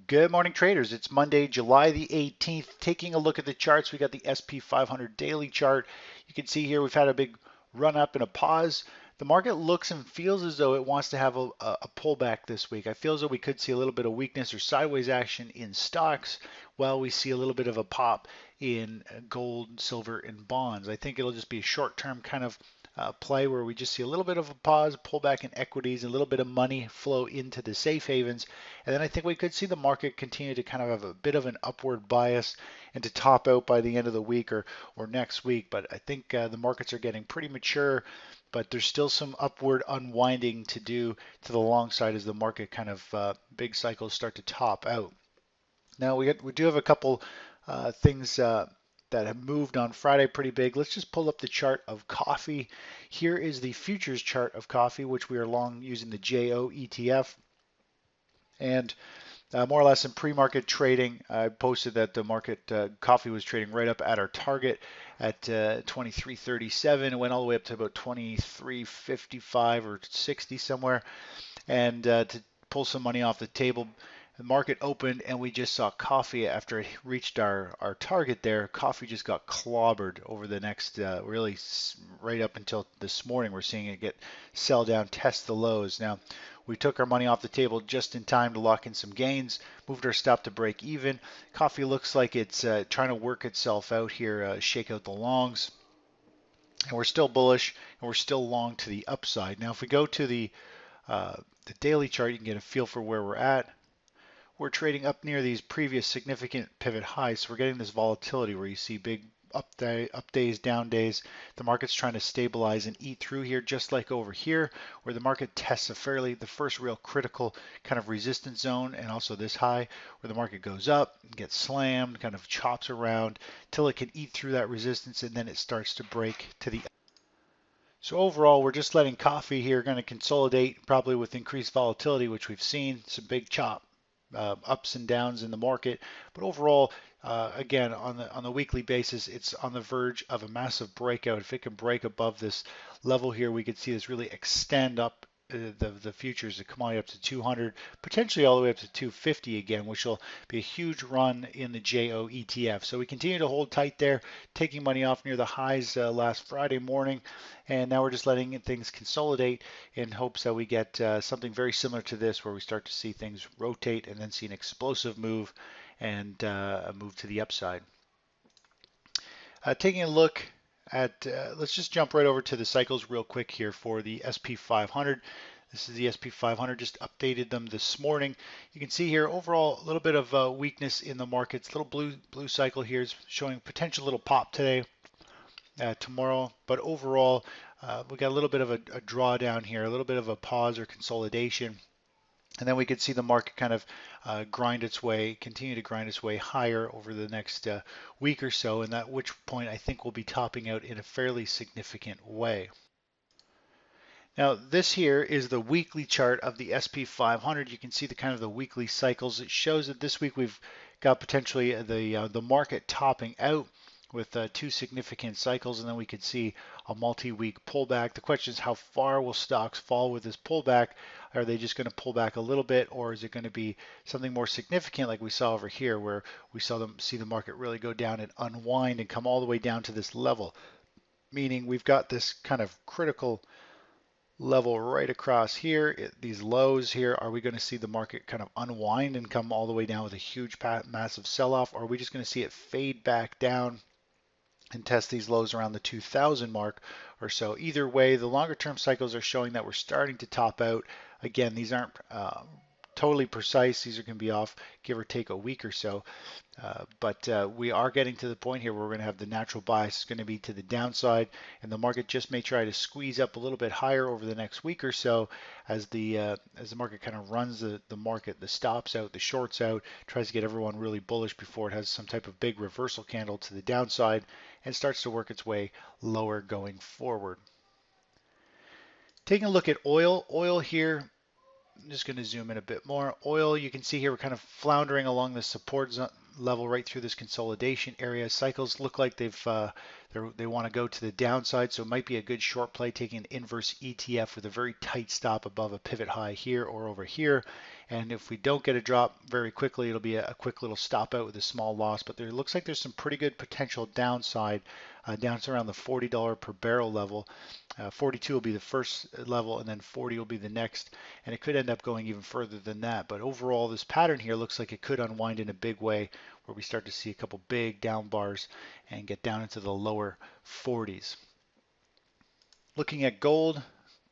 Good morning, traders. It's Monday, July the 18th. Taking a look at the charts, we got the SP 500 daily chart. You can see here we've had a big run up and a pause. The market looks and feels as though it wants to have a pullback this week. I feel as though we could see a little bit of weakness or sideways action in stocks, while we see a little bit of a pop in gold, silver, and bonds. I think it'll just be a short-term kind of play where we just see a little bit of a pause, pullback in equities, a little bit of money flow into the safe havens, and then I think we could see the market continue to kind of have a bit of an upward bias and to top out by the end of the week or next week. But I think the markets are getting pretty mature, but there's still some upward unwinding to do to the long side as the market kind of big cycles start to top out. Now we do have a couple things that have moved on Friday pretty big. Let's just pull up the chart of coffee. Here is the futures chart of coffee, which we are long using the JO ETF. And more or less in pre-market trading, I posted that the market coffee was trading right up at our target at 23.37. It went all the way up to about 23.55 or 60 somewhere. And to pull some money off the table, the market opened and we just saw coffee after it reached our target there. Coffee just got clobbered over the next really right up until this morning. We're seeing it get sell down, test the lows. Now, we took our money off the table just in time to lock in some gains, moved our stop to break even. Coffee looks like it's trying to work itself out here, shake out the longs. And we're still bullish and we're still long to the upside. Now, if we go to the daily chart, you can get a feel for where we're at. We're trading up near these previous significant pivot highs, so we're getting this volatility where you see big up days, down days. The market's trying to stabilize and eat through here, just like over here, where the market tests the first real critical kind of resistance zone, and also this high, where the market goes up, gets slammed, kind of chops around till it can eat through that resistance, and then it starts to break to the. So overall, we're just letting coffee here going to consolidate, probably with increased volatility, which we've seen, some big chop ups and downs in the market. But overall, again, on the weekly basis, it's on the verge of a massive breakout. If it can break above this level here, we could see this really extend up the futures, the commodity up to 200, potentially all the way up to 250 again, which will be a huge run in the JO ETF. So we continue to hold tight there, taking money off near the highs last Friday morning, and now we're just letting things consolidate in hopes that we get something very similar to this, where we start to see things rotate and then see an explosive move and a move to the upside. Taking a look at, let's just jump right over to the cycles real quick here for the SP 500. This is the SP 500, just updated them this morning. You can see here overall a little bit of weakness in the markets. Little blue cycle here is showing potential little pop today, tomorrow, but overall we got a little bit of a drawdown here, a little bit of a pause or consolidation. And then we could see the market kind of continue to grind its way higher over the next week or so, and at which point I think we'll be topping out in a fairly significant way. Now, this here is the weekly chart of the SP 500. You can see the kind of the weekly cycles. It shows that this week we've got potentially the market topping out with two significant cycles, and then we could see a multi-week pullback. The question is, how far will stocks fall with this pullback? Are they just going to pull back a little bit, or is it going to be something more significant like we saw over here, where we see the market really go down and unwind and come all the way down to this level? Meaning we've got this kind of critical level right across here, these lows here. Are we going to see the market kind of unwind and come all the way down with a huge massive sell-off, or are we just going to see it fade back down and test these lows around the 2000 mark or so? Either way, the longer term cycles are showing that we're starting to top out. Again, these aren't totally precise. These are going to be off, give or take a week or so. But we are getting to the point here where we're going to have the natural bias is going to be to the downside, and the market just may try to squeeze up a little bit higher over the next week or so as the market kind of runs the stops out, the shorts out, tries to get everyone really bullish before it has some type of big reversal candle to the downside and starts to work its way lower going forward. Taking a look at oil here. I'm just going to zoom in a bit more. Oil, you can see here we're kind of floundering along the support level right through this consolidation area. Cycles look like they want to go to the downside, so it might be a good short play taking an inverse ETF with a very tight stop above a pivot high here or over here. And if we don't get a drop very quickly, it'll be a quick little stop out with a small loss. But there looks like there's some pretty good potential downside down to around the $40 per barrel level. 42 will be the first level, and then 40 will be the next, and it could end up going even further than that. But overall, this pattern here looks like it could unwind in a big way, where we start to see a couple big down bars and get down into the lower 40s. Looking at gold,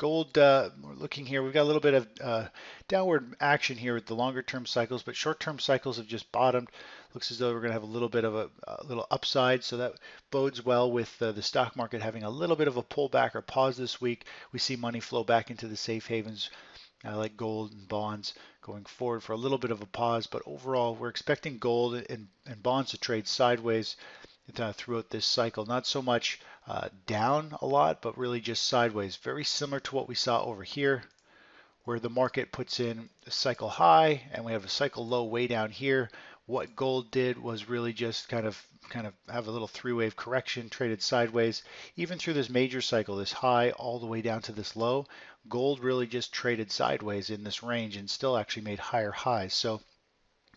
we're looking here, we've got a little bit of downward action here with the longer term cycles, but short term cycles have just bottomed. Looks as though we're going to have a little bit of a little upside, so that bodes well with the stock market having a little bit of a pullback or pause this week. We see money flow back into the safe havens like gold and bonds going forward for a little bit of a pause, but overall we're expecting gold and bonds to trade sideways throughout this cycle. Not so much down a lot, but really just sideways. Very similar to what we saw over here, where the market puts in a cycle high and we have a cycle low way down here. What gold did was really just kind of have a little three-wave correction, traded sideways. Even through this major cycle, this high all the way down to this low, gold really just traded sideways in this range and still actually made higher highs. So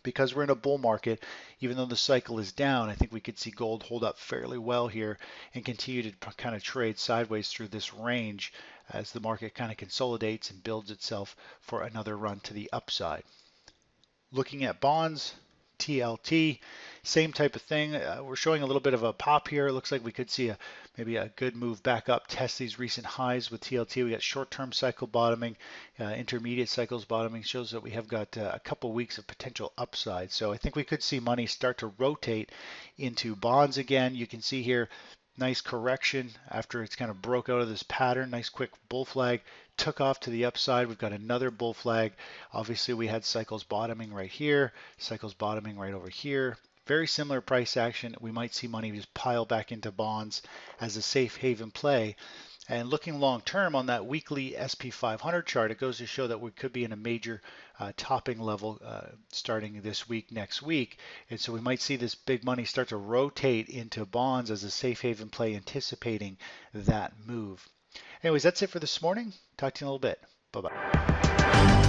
because we're in a bull market, even though the cycle is down, I think we could see gold hold up fairly well here and continue to kind of trade sideways through this range as the market kind of consolidates and builds itself for another run to the upside. Looking at bonds, TLT, same type of thing. We're showing a little bit of a pop here. It looks like we could see maybe a good move back up, test these recent highs with TLT. We got short-term cycle bottoming, intermediate cycles bottoming. Shows that we have got a couple weeks of potential upside. So I think we could see money start to rotate into bonds again. You can see here, nice correction after it's kind of broke out of this pattern. Nice quick bull flag, took off to the upside. We've got another bull flag. Obviously we had cycles bottoming right here, cycles bottoming right over here. Very similar price action. We might see money just pile back into bonds as a safe haven play. And looking long term on that weekly SP 500 chart, it goes to show that we could be in a major topping level starting this week, next week. And so we might see this big money start to rotate into bonds as a safe haven play, anticipating that move. Anyways, that's it for this morning. Talk to you in a little bit. Bye-bye.